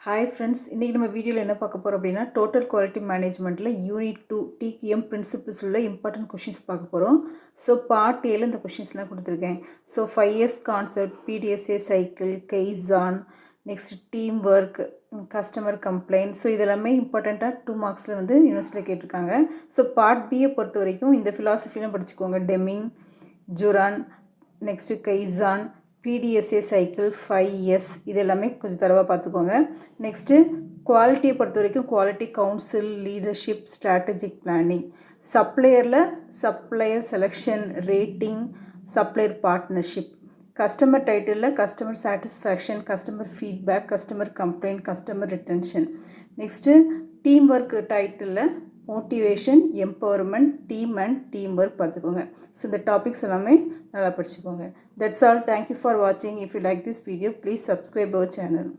Hi friends, இன்றைக்கி நம்ம வீடியோவில் என்ன பார்க்க போகிறோம் அப்படின்னா டோட்டல் குவாலிட்டி மேனேஜ்மெண்ட்டில் யூனிட் 2 டிகிஎம் பிரின்சிபிள்ஸ் உள்ள இம்பார்ட்டன்ட் கொஷின்ஸ் பார்க்க போகிறோம். ஸோ பார்ட் ஏல இந்த கொஷின்ஸ்லாம் கொடுத்துருக்கேன். So 5S concept, PDSA cycle, கெய்சான், next team work, customer complaint. So இதெல்லாமே இம்பார்ட்டண்ட்டாக 2 மார்க்ஸில் வந்து யூனிவர்சிட்டியில் கேட்டிருக்காங்க. ஸோ பார்ட் பியை பொறுத்த வரைக்கும் இந்த ஃபிலாசபிலாம் படிச்சுக்கோங்க. Deming, Juran, next கெய்சான், PDSA cycle, 5S இது எல்லாமே கொஞ்சம் தரவாக பார்த்துக்கோங்க. நெக்ஸ்ட்டு குவாலிட்டியை பொறுத்த வரைக்கும் quality council, leadership, strategic planning. Supplier selection, rating, supplier partnership. Customer டைட்டிலில் customer satisfaction, customer feedback, customer complaint, customer retention. Next team work டைட்டிலில் motivation, empowerment, team and team work பார்த்துக்கோங்க. ஸோ இந்த டாபிக்ஸ் எல்லாமே நல்லா படிச்சுக்கோங்க. That's all. தேங்க்யூ ஃபார் வாட்சிங். If you like this video please subscribe our channel.